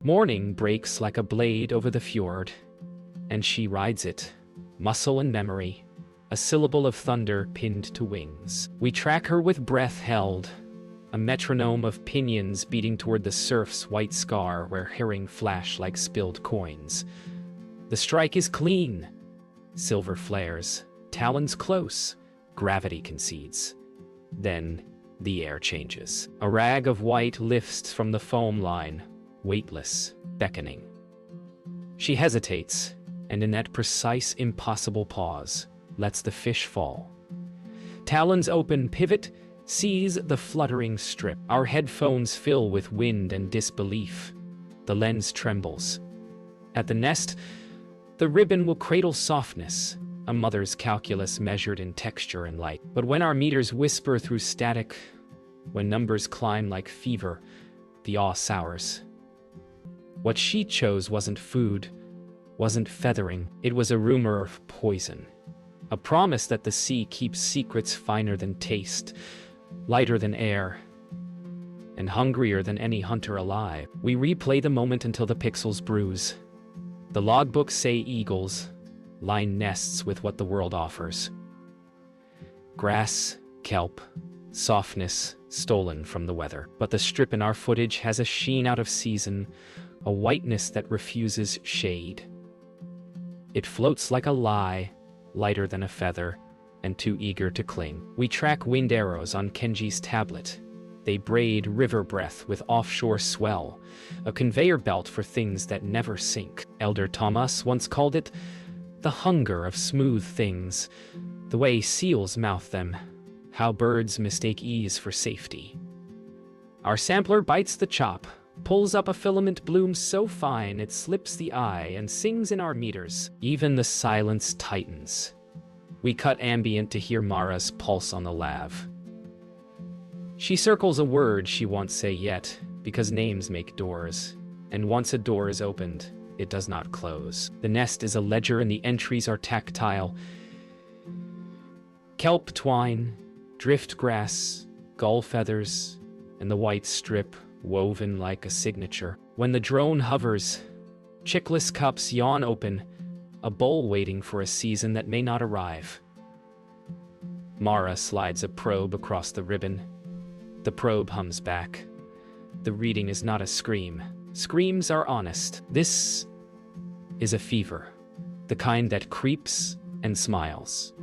Morning breaks like a blade over the fjord, and she rides it, muscle and memory, a syllable of thunder pinned to wings. We track her with breath held, a metronome of pinions beating toward the surf's white scar where herring flash like spilled coins. The strike is clean. Silver flares, talons close, gravity concedes. Then the air changes. A rag of white lifts from the foam line, weightless, beckoning. She hesitates, and in that precise, impossible pause, lets the fish fall. Talons open, pivot, seize the fluttering strip. Our headphones fill with wind and disbelief. The lens trembles. At the nest, the ribbon will cradle softness, a mother's calculus measured in texture and light. But when our meters whisper through static, when numbers climb like fever, the awe sours. What she chose wasn't food, wasn't feathering. It was a rumor of poison. A promise that the sea keeps secrets finer than taste, lighter than air, and hungrier than any hunter alive. We replay the moment until the pixels bruise. The logbooks say eagles line nests with what the world offers. Grass, kelp, softness stolen from the weather. But the strip in our footage has a sheen out of season, a whiteness that refuses shade. It floats like a lie, lighter than a feather, and too eager to cling. We track wind arrows on Kenji's tablet. They braid river breath with offshore swell, a conveyor belt for things that never sink. Elder Thomas once called it the hunger of smooth things, the way seals mouth them, how birds mistake ease for safety. Our sampler bites the chop, pulls up a filament bloom so fine it slips the eye and sings in our meters. Even the silence tightens. We cut ambient to hear Mara's pulse on the lav. She circles a word she won't say yet, because names make doors, and once a door is opened, it does not close. The nest is a ledger and the entries are tactile. Kelp twine, drift grass, gull feathers, and the white strip woven like a signature. When the drone hovers, chickless cups yawn open, a bowl waiting for a season that may not arrive. Mara slides a probe across the ribbon. The probe hums back. The reading is not a scream. Screams are honest. This is a fever, the kind that creeps and smiles.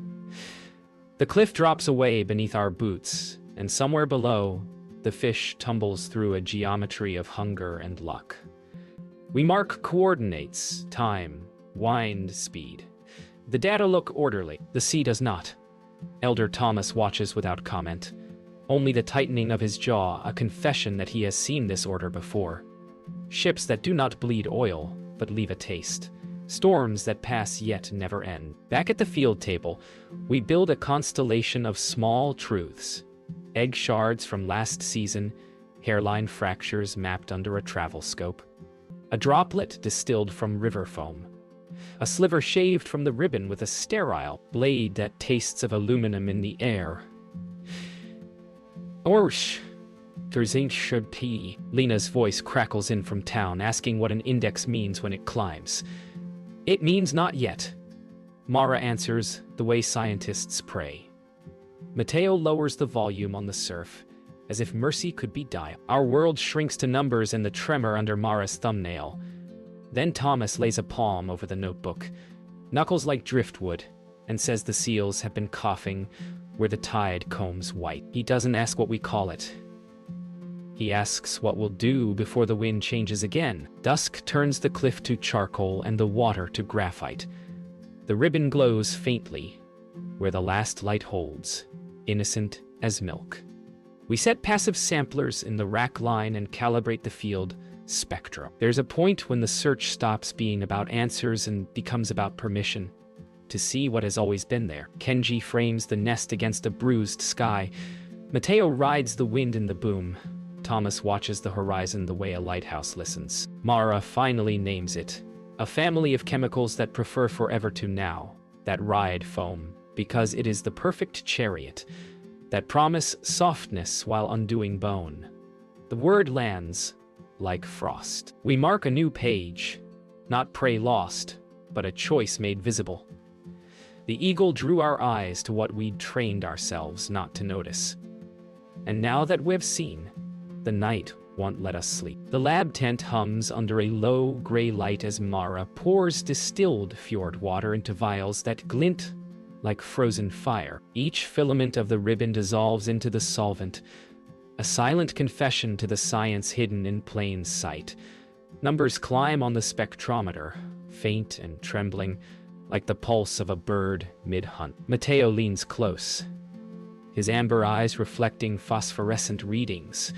The cliff drops away beneath our boots, and somewhere below, the fish tumbles through a geometry of hunger and luck. We mark coordinates, time, wind, speed. The data look orderly. The sea does not. Elder Thomas watches without comment. Only the tightening of his jaw, a confession that he has seen this order before. Ships that do not bleed oil, but leave a taste. Storms that pass yet never end. Back at the field table, we build a constellation of small truths. Egg shards from last season, hairline fractures mapped under a travel scope. A droplet distilled from river foam. A sliver shaved from the ribbon with a sterile blade that tastes of aluminum in the air. Orsh, should be. Lena's voice crackles in from town, asking what an index means when it climbs. It means not yet. Mara answers the way scientists pray. Mateo lowers the volume on the surf, as if mercy could be dialed. Our world shrinks to numbers and the tremor under Mara's thumbnail. Then Thomas lays a palm over the notebook, knuckles like driftwood, and says the seals have been coughing where the tide combs white. He doesn't ask what we call it. He asks what we'll do before the wind changes again. Dusk turns the cliff to charcoal and the water to graphite. The ribbon glows faintly, where the last light holds, innocent as milk. We set passive samplers in the rack line and calibrate the field spectrum. There's a point when the search stops being about answers and becomes about permission to see what has always been there. Kenji frames the nest against a bruised sky. Mateo rides the wind in the boom. Thomas watches the horizon the way a lighthouse listens. Mara finally names it. A family of chemicals that prefer forever to now, that ride foam, because it is the perfect chariot, that promise softness while undoing bone. The word lands, like frost. We mark a new page, not prey lost, but a choice made visible. The eagle drew our eyes to what we'd trained ourselves not to notice. And now that we've seen, the night won't let us sleep. The lab tent hums under a low gray light as Mara pours distilled fjord water into vials that glint like frozen fire. Each filament of the ribbon dissolves into the solvent, a silent confession to the science hidden in plain sight. Numbers climb on the spectrometer, faint and trembling, like the pulse of a bird mid-hunt. Matteo leans close, his amber eyes reflecting phosphorescent readings,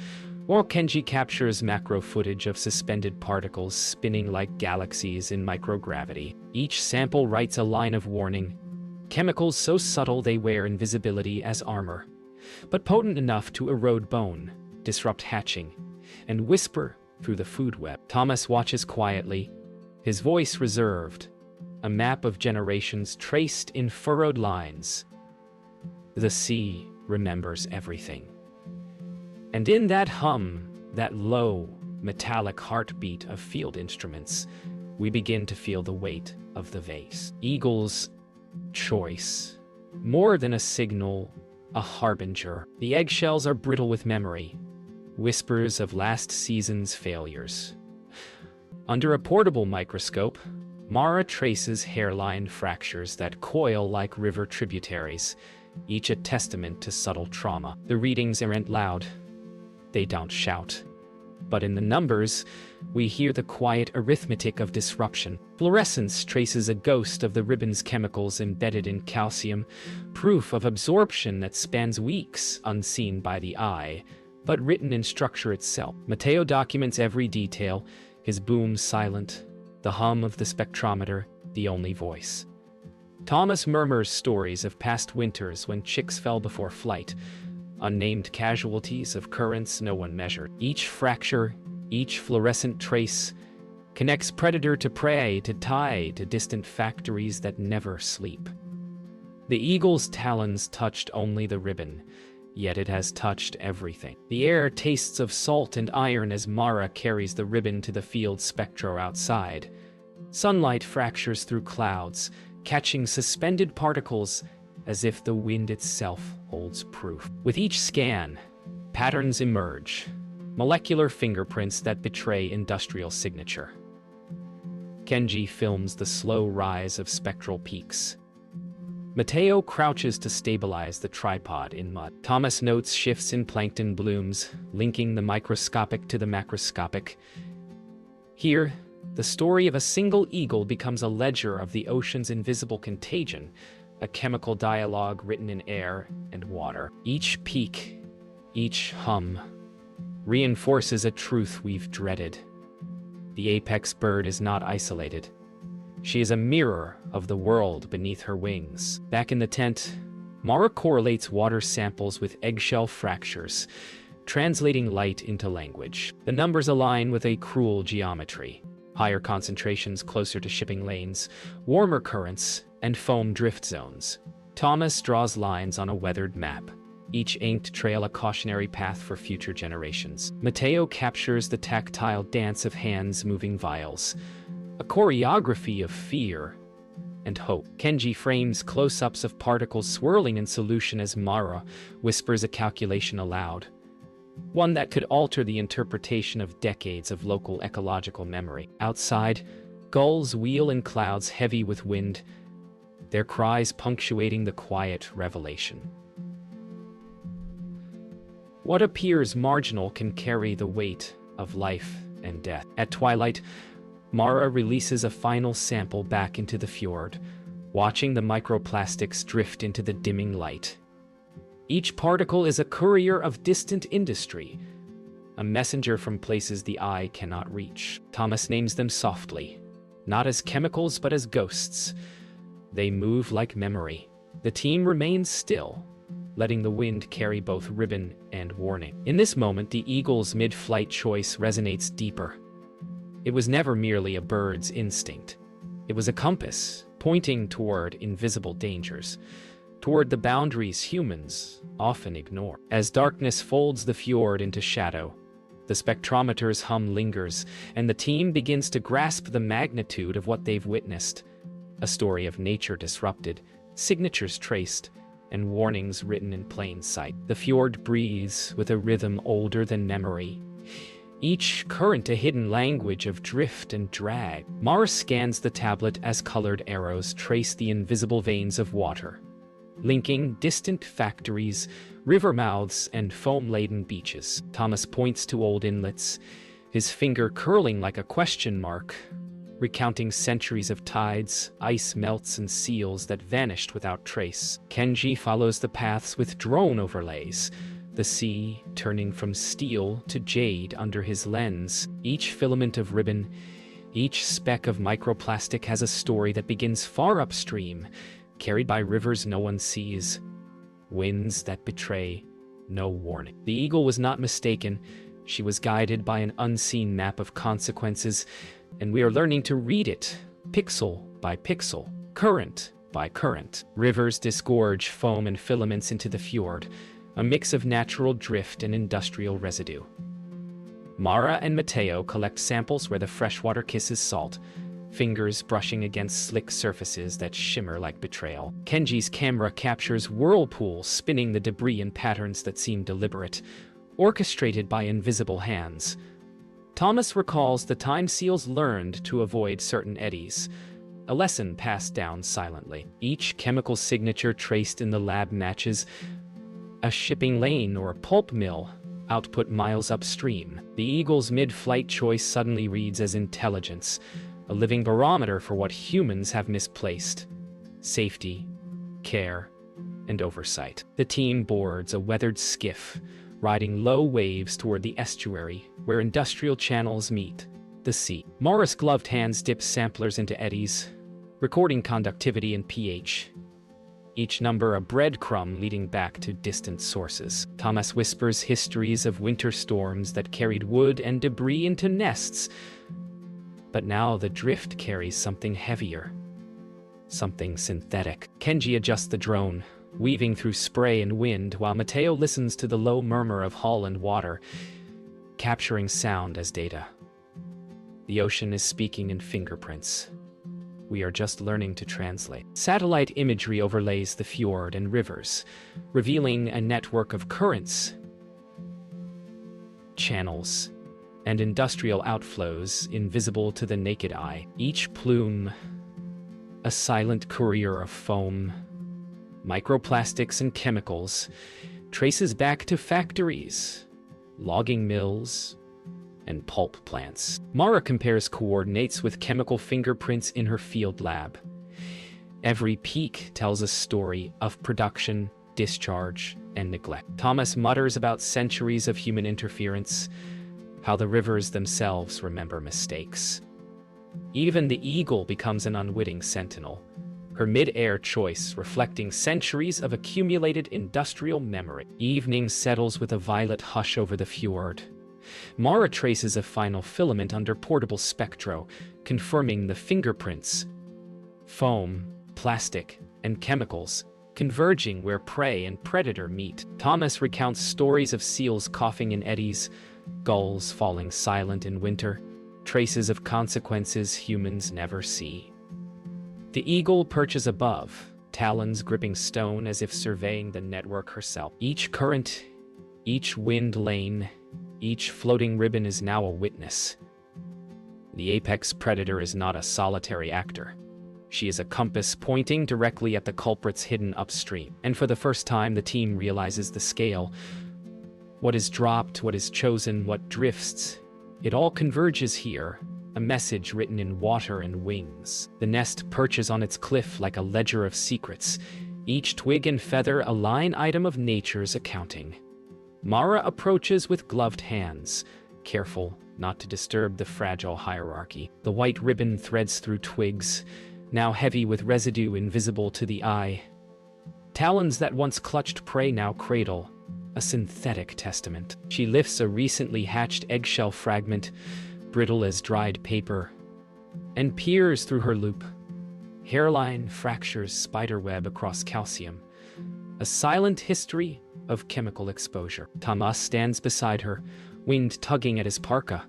while Kenji captures macro footage of suspended particles spinning like galaxies in microgravity. Each sample writes a line of warning, chemicals so subtle they wear invisibility as armor, but potent enough to erode bone, disrupt hatching, and whisper through the food web. Thomas watches quietly, his voice reserved, a map of generations traced in furrowed lines. The sea remembers everything. And in that hum, that low, metallic heartbeat of field instruments, we begin to feel the weight of the vase. Eagle's choice. More than a signal, a harbinger. The eggshells are brittle with memory, whispers of last season's failures. Under a portable microscope, Mara traces hairline fractures that coil like river tributaries, each a testament to subtle trauma. The readings aren't loud. They don't shout. But in the numbers, we hear the quiet arithmetic of disruption. Fluorescence traces a ghost of the ribbon's chemicals embedded in calcium, proof of absorption that spans weeks, unseen by the eye, but written in structure itself. Matteo documents every detail, his boom silent, the hum of the spectrometer, the only voice. Thomas murmurs stories of past winters when chicks fell before flight, unnamed casualties of currents no one measured. Each fracture, each fluorescent trace, connects predator to prey, to tie to distant factories that never sleep. The eagle's talons touched only the ribbon, yet it has touched everything. The air tastes of salt and iron as Mara carries the ribbon to the field spectro outside. Sunlight fractures through clouds, catching suspended particles as if the wind itself holds proof. With each scan, patterns emerge, molecular fingerprints that betray industrial signature. Kenji films the slow rise of spectral peaks. Matteo crouches to stabilize the tripod in mud. Thomas notes shifts in plankton blooms, linking the microscopic to the macroscopic. Here, the story of a single eagle becomes a ledger of the ocean's invisible contagion, a chemical dialogue written in air and water. Each peak, each hum, reinforces a truth we've dreaded. The apex bird is not isolated. She is a mirror of the world beneath her wings. Back in the tent, Mara correlates water samples with eggshell fractures, translating light into language. The numbers align with a cruel geometry. Higher concentrations closer to shipping lanes, warmer currents, and foam drift zones. Thomas draws lines on a weathered map, each inked trail a cautionary path for future generations. Matteo captures the tactile dance of hands moving vials, a choreography of fear and hope. Kenji frames close-ups of particles swirling in solution as Mara whispers a calculation aloud, one that could alter the interpretation of decades of local ecological memory. Outside, gulls wheel in clouds heavy with wind, their cries punctuating the quiet revelation. What appears marginal can carry the weight of life and death. At twilight, Mara releases a final sample back into the fjord, watching the microplastics drift into the dimming light. Each particle is a courier of distant industry, a messenger from places the eye cannot reach. Thomas names them softly, not as chemicals but as ghosts. They move like memory. The team remains still, letting the wind carry both ribbon and warning. In this moment, the eagle's mid-flight choice resonates deeper. It was never merely a bird's instinct. It was a compass, pointing toward invisible dangers, toward the boundaries humans often ignore. As darkness folds the fjord into shadow, The spectrometer's hum lingers, and the team begins to grasp the magnitude of what they've witnessed. A story of nature disrupted, signatures traced, and warnings written in plain sight. The fjord breathes with a rhythm older than memory, each current a hidden language of drift and drag. Mara scans the tablet as colored arrows trace the invisible veins of water, linking distant factories, river mouths, and foam-laden beaches. Thomas points to old inlets, his finger curling like a question mark, recounting centuries of tides, ice melts, and seals that vanished without trace. Kenji follows the paths with drone overlays, the sea turning from steel to jade under his lens. Each filament of ribbon, each speck of microplastic has a story that begins far upstream, carried by rivers no one sees, winds that betray no warning. The eagle was not mistaken. She was guided by an unseen map of consequences, and we are learning to read it, pixel by pixel, current by current. Rivers disgorge foam and filaments into the fjord, a mix of natural drift and industrial residue. Mara and Mateo collect samples where the freshwater kisses salt, fingers brushing against slick surfaces that shimmer like betrayal. Kenji's camera captures whirlpools spinning the debris in patterns that seem deliberate, orchestrated by invisible hands. Thomas recalls the time seals learned to avoid certain eddies, a lesson passed down silently. Each chemical signature traced in the lab matches a shipping lane or a pulp mill, output miles upstream. The eagle's mid-flight choice suddenly reads as intelligence, a living barometer for what humans have misplaced: safety, care, and oversight. The team boards a weathered skiff, riding low waves toward the estuary where industrial channels meet the sea. Mara's gloved hands dip samplers into eddies, recording conductivity and pH, each number a breadcrumb leading back to distant sources. Thomas whispers histories of winter storms that carried wood and debris into nests, but now the drift carries something heavier, something synthetic. Kenji adjusts the drone, weaving through spray and wind, while Mateo listens to the low murmur of hull and water, capturing sound as data. The ocean is speaking in fingerprints. We are just learning to translate. Satellite imagery overlays the fjord and rivers, revealing a network of currents, channels, and industrial outflows invisible to the naked eye. Each plume, a silent courier of foam, microplastics, and chemicals, traces back to factories, logging mills, and pulp plants. Mara compares coordinates with chemical fingerprints in her field lab. Every peak tells a story of production, discharge, and neglect. Thomas mutters about centuries of human interference, how the rivers themselves remember mistakes. Even the eagle becomes an unwitting sentinel, her mid-air choice reflecting centuries of accumulated industrial memory. Evening settles with a violet hush over the fjord. Mara traces a final filament under portable spectro, confirming the fingerprints. Foam, plastic, and chemicals, converging where prey and predator meet. Thomas recounts stories of seals coughing in eddies, gulls falling silent in winter, traces of consequences humans never see. The eagle perches above, talons gripping stone as if surveying the network herself. Each current, each wind lane, each floating ribbon is now a witness. The apex predator is not a solitary actor. She is a compass pointing directly at the culprits hidden upstream. And for the first time, the team realizes the scale. What is dropped, what is chosen, what drifts, it all converges here, a message written in water and wings. The nest perches on its cliff like a ledger of secrets, each twig and feather a line item of nature's accounting. Mara approaches with gloved hands, careful not to disturb the fragile hierarchy. The white ribbon threads through twigs, now heavy with residue invisible to the eye. Talons that once clutched prey now cradle, a synthetic testament. She lifts a recently hatched eggshell fragment, brittle as dried paper, and peers through her loop. Hairline fractures spiderweb across calcium, a silent history of chemical exposure. Thomas stands beside her, wind tugging at his parka,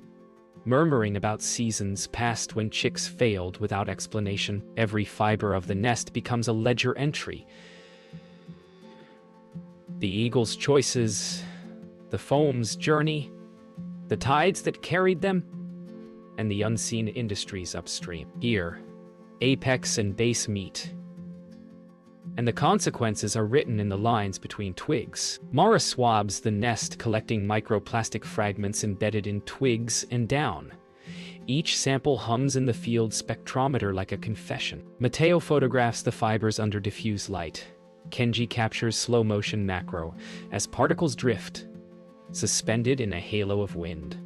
murmuring about seasons past when chicks failed without explanation. Every fiber of the nest becomes a ledger entry. The eagle's choices, the foam's journey, the tides that carried them, and the unseen industries upstream. Here, apex and base meet, and the consequences are written in the lines between twigs. Mara swabs the nest, collecting microplastic fragments embedded in twigs and down. Each sample hums in the field spectrometer like a confession. Matteo photographs the fibers under diffuse light. Kenji captures slow-motion macro as particles drift, suspended in a halo of wind.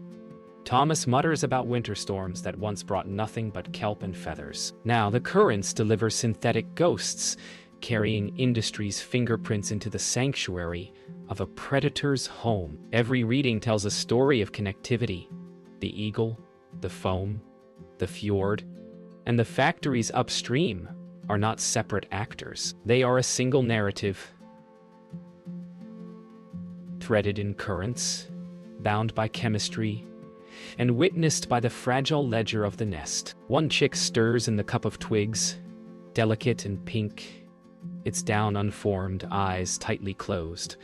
Thomas mutters about winter storms that once brought nothing but kelp and feathers. Now the currents deliver synthetic ghosts, carrying industry's fingerprints into the sanctuary of a predator's home. Every reading tells a story of connectivity. The eagle, the foam, the fjord, and the factories upstream are not separate actors. They are a single narrative, threaded in currents, bound by chemistry, and witnessed by the fragile ledger of the nest. One chick stirs in the cup of twigs, delicate and pink, its down unformed, eyes tightly closed.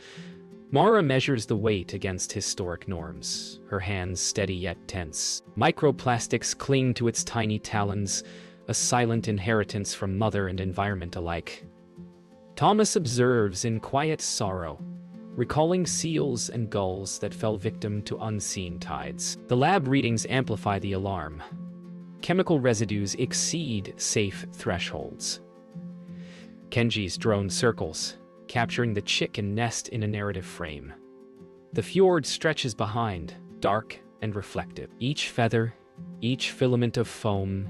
Mara measures the weight against historic norms, her hands steady yet tense. Microplastics cling to its tiny talons, a silent inheritance from mother and environment alike. Thomas observes in quiet sorrow, recalling seals and gulls that fell victim to unseen tides. The lab readings amplify the alarm. Chemical residues exceed safe thresholds. Kenji's drone circles, capturing the chick and nest in a narrative frame. The fjord stretches behind, dark and reflective. Each feather, each filament of foam,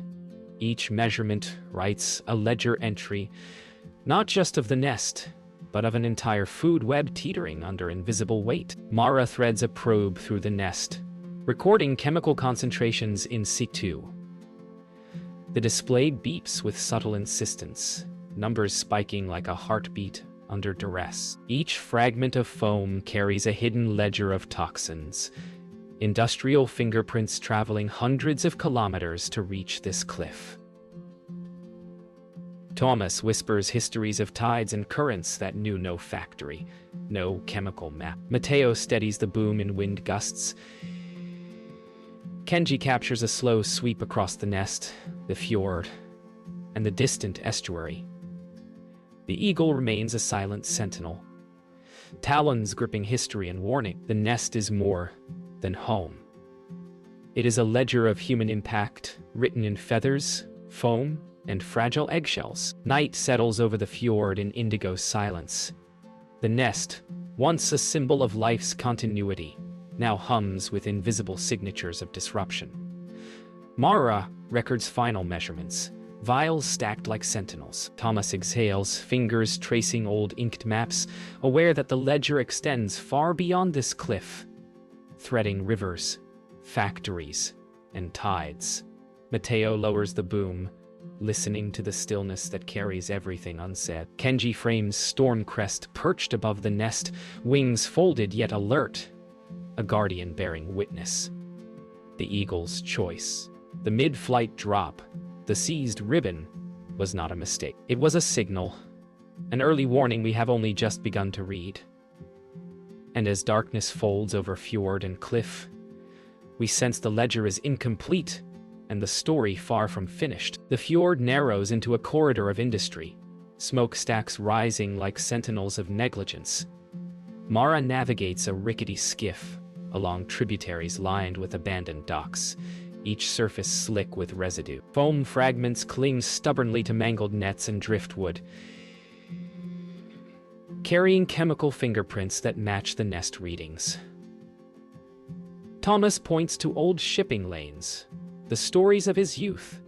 each measurement writes a ledger entry, not just of the nest, but of an entire food web teetering under invisible weight. Mara threads a probe through the nest, recording chemical concentrations in situ. The display beeps with subtle insistence, numbers spiking like a heartbeat under duress. Each fragment of foam carries a hidden ledger of toxins, industrial fingerprints traveling hundreds of kilometers to reach this cliff. Thomas whispers histories of tides and currents that knew no factory, no chemical map. Matteo steadies the boom in wind gusts. Kenji captures a slow sweep across the nest, the fjord, and the distant estuary. The eagle remains a silent sentinel, talons gripping history and warning. The nest is more than home. It is a ledger of human impact, written in feathers, foam, and fragile eggshells. Night settles over the fjord in indigo silence. The nest, once a symbol of life's continuity, now hums with invisible signatures of disruption. Mara records final measurements, vials stacked like sentinels. Thomas exhales, fingers tracing old inked maps, aware that the ledger extends far beyond this cliff, threading rivers, factories, and tides. Matteo lowers the boom, listening to the stillness that carries everything unsaid. Kenji frames Stormcrest perched above the nest, wings folded yet alert, a guardian bearing witness. The eagle's choice. The mid-flight drop, the seized ribbon, was not a mistake. It was a signal, an early warning we have only just begun to read. And as darkness folds over fjord and cliff, we sense the ledger is incomplete and the story far from finished. The fjord narrows into a corridor of industry, smokestacks rising like sentinels of negligence. Mara navigates a rickety skiff along tributaries lined with abandoned docks, each surface slick with residue. Foam fragments cling stubbornly to mangled nets and driftwood, carrying chemical fingerprints that match the nest readings. Thomas points to old shipping lanes, the stories of his youth,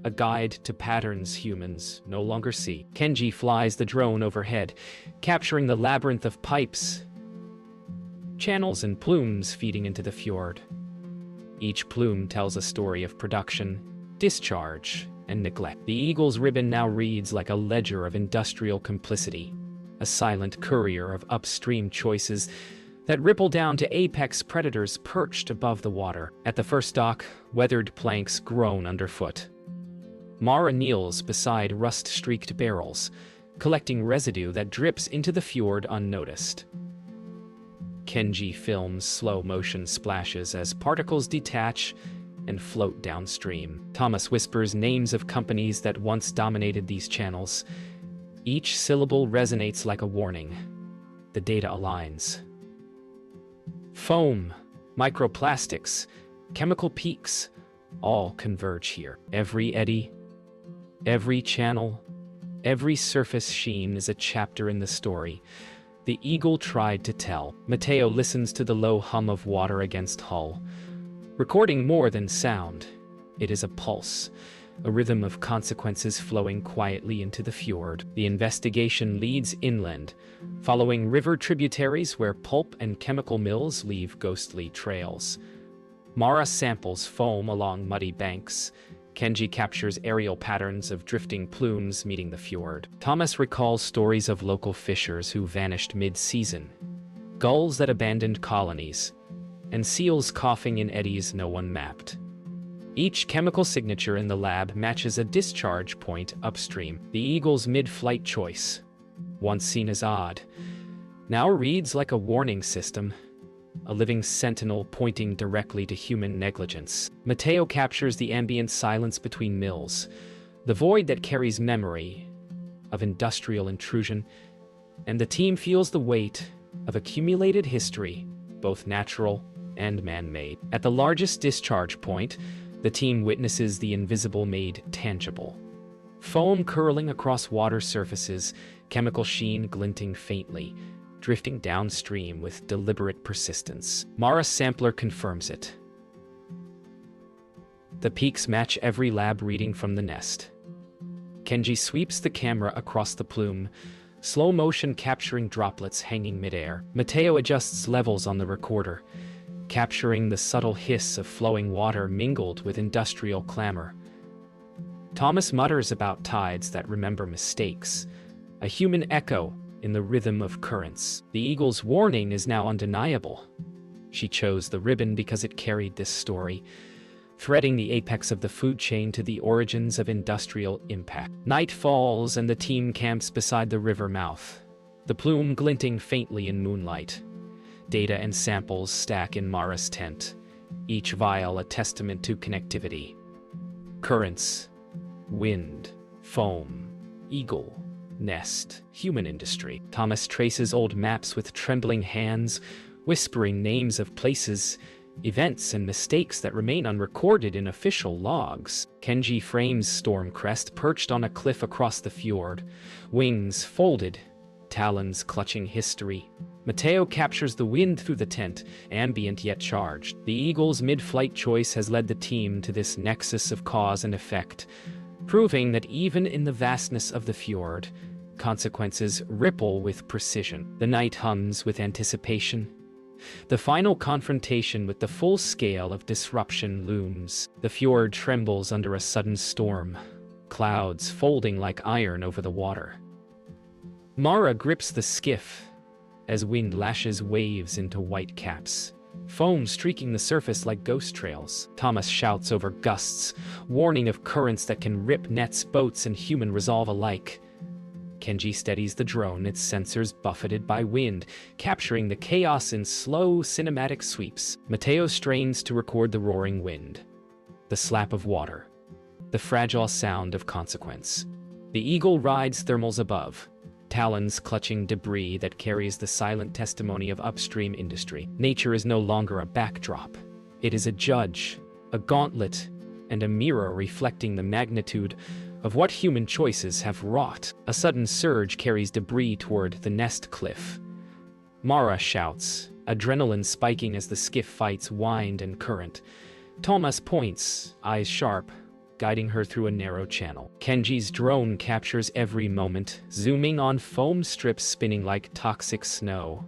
a guide to patterns humans no longer see. Kenji flies the drone overhead, capturing the labyrinth of pipes, channels and plumes feeding into the fjord. Each plume tells a story of production, discharge, and neglect. The eagle's ribbon now reads like a ledger of industrial complicity, a silent courier of upstream choices that ripple down to apex predators perched above the water. At the first dock, weathered planks groan underfoot. Mara kneels beside rust-streaked barrels, collecting residue that drips into the fjord unnoticed. Kenji films slow-motion splashes as particles detach and float downstream. Thomas whispers names of companies that once dominated these channels. Each syllable resonates like a warning. The data aligns. Foam, microplastics, chemical peaks, all converge here. Every eddy, every channel, every surface sheen is a chapter in the story the eagle tried to tell. Mateo listens to the low hum of water against hull. Recording more than sound, it is a pulse, a rhythm of consequences flowing quietly into the fjord. The investigation leads inland, following river tributaries where pulp and chemical mills leave ghostly trails. Mara samples foam along muddy banks. Kenji captures aerial patterns of drifting plumes meeting the fjord. Thomas recalls stories of local fishers who vanished mid-season, gulls that abandoned colonies, and seals coughing in eddies no one mapped. Each chemical signature in the lab matches a discharge point upstream. The eagle's mid-flight choice, once seen as odd, now reads like a warning system, a living sentinel pointing directly to human negligence. Mateo captures the ambient silence between mills, the void that carries memory of industrial intrusion, and the team feels the weight of accumulated history, both natural and man-made. At the largest discharge point, the team witnesses the invisible made tangible. Foam curling across water surfaces, chemical sheen glinting faintly, drifting downstream with deliberate persistence. Mara's sampler confirms it. The peaks match every lab reading from the nest. Kenji sweeps the camera across the plume, slow motion capturing droplets hanging midair. Mateo adjusts levels on the recorder, capturing the subtle hiss of flowing water mingled with industrial clamor. Thomas mutters about tides that remember mistakes, a human echo in the rhythm of currents. The eagle's warning is now undeniable. She chose the ribbon because it carried this story, threading the apex of the food chain to the origins of industrial impact. Night falls and the team camps beside the river mouth, the plume glinting faintly in moonlight. Data and samples stack in Mara's tent, each vial a testament to connectivity. Currents, wind, foam, eagle, nest, human industry. Thomas traces old maps with trembling hands, whispering names of places, events, and mistakes that remain unrecorded in official logs. Kenji frames Stormcrest perched on a cliff across the fjord, wings folded, talons clutching history. Mateo captures the wind through the tent, ambient yet charged. The eagle's mid-flight choice has led the team to this nexus of cause and effect, proving that even in the vastness of the fjord, consequences ripple with precision. The night hums with anticipation. The final confrontation with the full scale of disruption looms. The fjord trembles under a sudden storm, clouds folding like iron over the water. Mara grips the skiff as wind lashes waves into white caps, foam streaking the surface like ghost trails. Thomas shouts over gusts, warning of currents that can rip nets, boats, and human resolve alike. Kenji steadies the drone, its sensors buffeted by wind, capturing the chaos in slow, cinematic sweeps. Mateo strains to record the roaring wind, the slap of water, the fragile sound of consequence. The eagle rides thermals above, talons clutching debris that carries the silent testimony of upstream industry. Nature is no longer a backdrop. It is a judge, a gauntlet, and a mirror reflecting the magnitude of what human choices have wrought. A sudden surge carries debris toward the nest cliff. Mara shouts, adrenaline spiking as the skiff fights wind and current. Thomas points, eyes sharp, guiding her through a narrow channel. Kenji's drone captures every moment, zooming on foam strips spinning like toxic snow.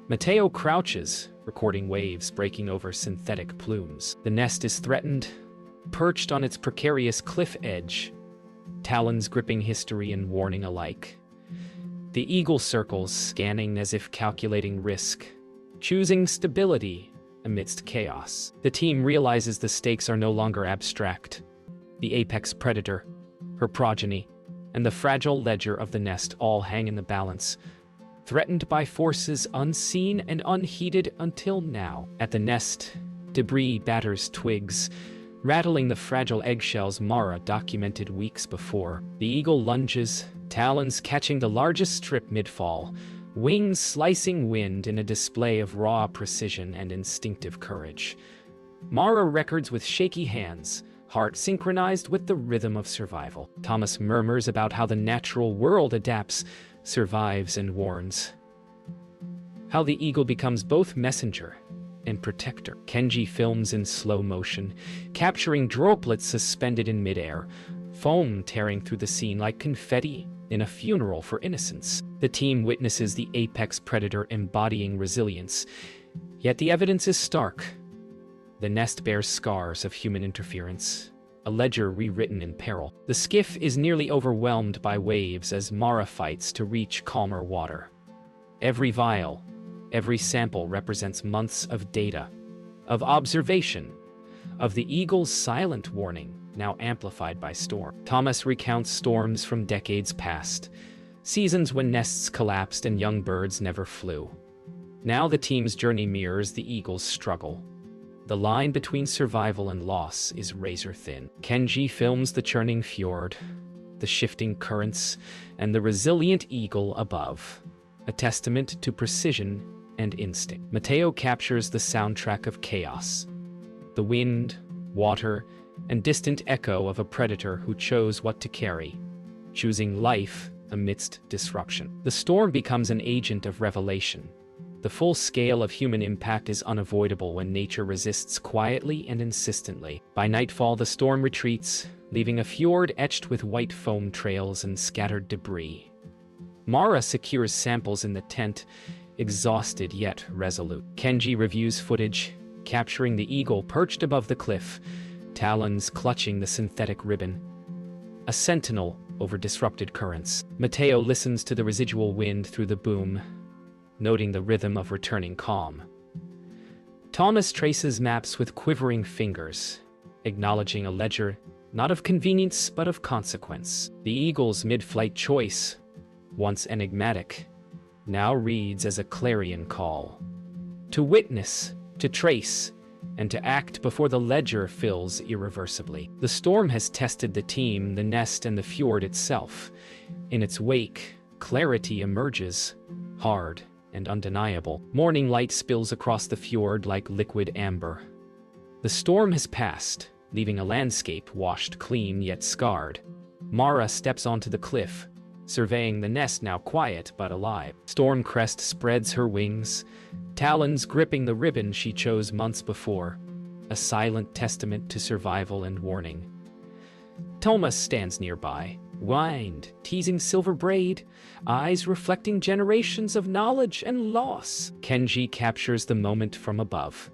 Mateo crouches, recording waves breaking over synthetic plumes. The nest is threatened, perched on its precarious cliff edge, talons gripping history and warning alike. The eagle circles, scanning as if calculating risk, choosing stability amidst chaos. The team realizes the stakes are no longer abstract. The apex predator, her progeny, and the fragile ledger of the nest all hang in the balance, threatened by forces unseen and unheeded until now. At the nest, debris batters twigs, rattling the fragile eggshells Mara documented weeks before. The eagle lunges, talons catching the largest strip mid-fall, wings slicing wind in a display of raw precision and instinctive courage. Mara records with shaky hands, heart synchronized with the rhythm of survival. Thomas murmurs about how the natural world adapts, survives, and warns. How the eagle becomes both messenger and protector. Kenji films in slow motion, capturing droplets suspended in midair, foam tearing through the scene like confetti in a funeral for innocence. The team witnesses the apex predator embodying resilience, yet the evidence is stark. The nest bears scars of human interference, a ledger rewritten in peril. The skiff is nearly overwhelmed by waves as Mara fights to reach calmer water. Every vial, every sample represents months of data, of observation, of the eagle's silent warning, now amplified by storm. Thomas recounts storms from decades past, seasons when nests collapsed and young birds never flew. Now the team's journey mirrors the eagle's struggle. The line between survival and loss is razor thin. Kenji films the churning fjord, the shifting currents, and the resilient eagle above, a testament to precision and instinct. Mateo captures the soundtrack of chaos, the wind, water, and distant echo of a predator who chose what to carry, choosing life amidst disruption. The storm becomes an agent of revelation. The full scale of human impact is unavoidable when nature resists quietly and insistently. By nightfall, the storm retreats, leaving a fjord etched with white foam trails and scattered debris. Mara secures samples in the tent, exhausted yet resolute. Kenji reviews footage, capturing the eagle perched above the cliff, talons clutching the synthetic ribbon, a sentinel over disrupted currents. Mateo listens to the residual wind through the boom, noting the rhythm of returning calm. Thomas traces maps with quivering fingers, acknowledging a ledger not of convenience but of consequence. The eagle's mid-flight choice, once enigmatic, now reads as a clarion call. To witness, to trace, and to act before the ledger fills irreversibly. The storm has tested the team, the nest, and the fjord itself. In its wake, clarity emerges, hard and undeniable. Morning light spills across the fjord like liquid amber. The storm has passed, leaving a landscape washed clean yet scarred. Mara steps onto the cliff, surveying the nest now quiet but alive. Stormcrest spreads her wings, talons gripping the ribbon she chose months before, a silent testament to survival and warning. Thomas stands nearby, wind, teasing silver braid, eyes reflecting generations of knowledge and loss. Kenji captures the moment from above,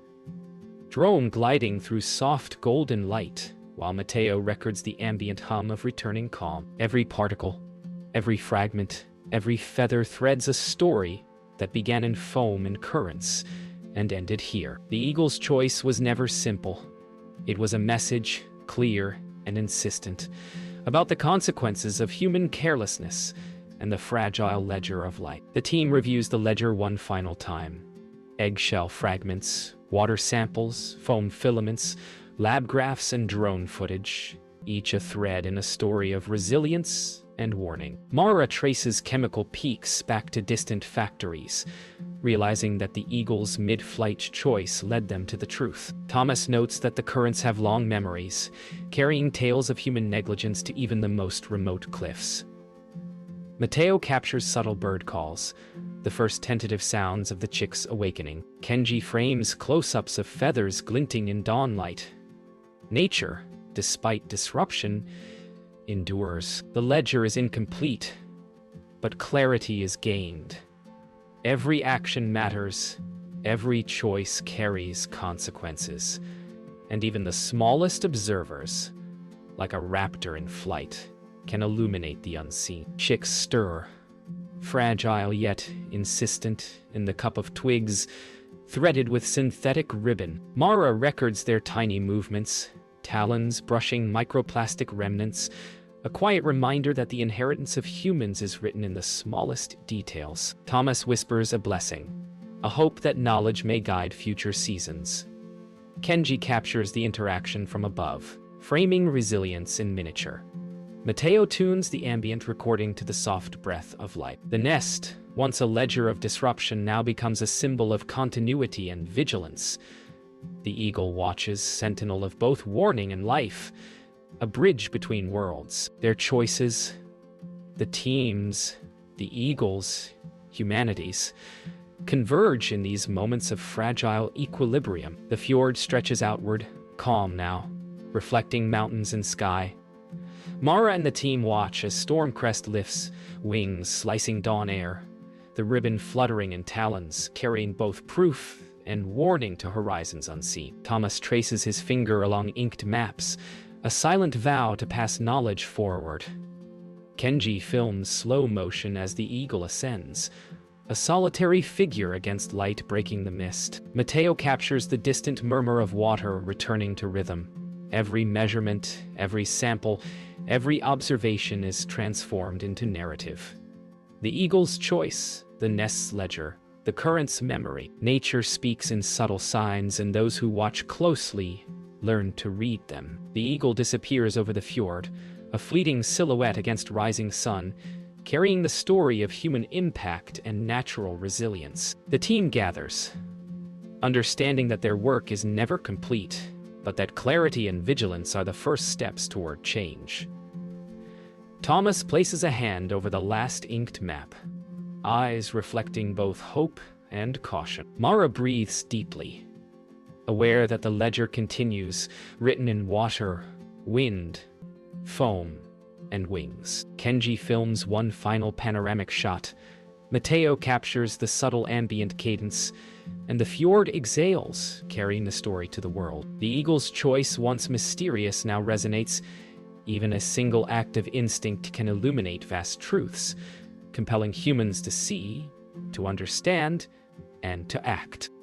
drone gliding through soft golden light, while Mateo records the ambient hum of returning calm. Every particle, every fragment, every feather threads a story that began in foam and currents and ended here. The eagle's choice was never simple. It was a message, clear and insistent, about the consequences of human carelessness and the fragile ledger of life. The team reviews the ledger one final time. Eggshell fragments, water samples, foam filaments, lab graphs, and drone footage, each a thread in a story of resilience and warning. Mara traces chemical peaks back to distant factories, realizing that the eagle's mid-flight choice led them to the truth. Thomas notes that the currents have long memories, carrying tales of human negligence to even the most remote cliffs. Mateo captures subtle bird calls, the first tentative sounds of the chick's awakening. Kenji frames close-ups of feathers glinting in dawnlight. Nature, despite disruption, endures. The ledger is incomplete, but clarity is gained. Every action matters, every choice carries consequences, and even the smallest observers, like a raptor in flight, can illuminate the unseen. Chicks stir, fragile yet insistent in the cup of twigs, threaded with synthetic ribbon. Mara records their tiny movements, talons brushing microplastic remnants, a quiet reminder that the inheritance of humans is written in the smallest details. Thomas whispers a blessing, a hope that knowledge may guide future seasons. Kenji captures the interaction from above, framing resilience in miniature. Mateo tunes the ambient recording to the soft breath of light. The nest, once a ledger of disruption, now becomes a symbol of continuity and vigilance. The eagle watches, sentinel of both warning and life, a bridge between worlds. Their choices, the teams, the eagles, humanities, converge in these moments of fragile equilibrium. The fjord stretches outward, calm now, reflecting mountains and sky. Mara and the team watch as Stormcrest lifts, wings slicing dawn air, the ribbon fluttering in talons, carrying both proof and warning to horizons unseen. Thomas traces his finger along inked maps, a silent vow to pass knowledge forward. Kenji films slow motion as the eagle ascends, a solitary figure against light breaking the mist. Mateo captures the distant murmur of water returning to rhythm. Every measurement, every sample, every observation is transformed into narrative. The eagle's choice, the nest's ledger, the current's memory. Nature speaks in subtle signs, and those who watch closely learn to read them. The eagle disappears over the fjord, a fleeting silhouette against rising sun, carrying the story of human impact and natural resilience. The team gathers, understanding that their work is never complete, but that clarity and vigilance are the first steps toward change. Thomas places a hand over the last inked map, eyes reflecting both hope and caution. Mara breathes deeply, aware that the ledger continues, written in water, wind, foam, and wings. Kenji films one final panoramic shot. Mateo captures the subtle ambient cadence, and the fjord exhales, carrying the story to the world. The eagle's choice, once mysterious, now resonates. Even a single act of instinct can illuminate vast truths, compelling humans to see, to understand, and to act.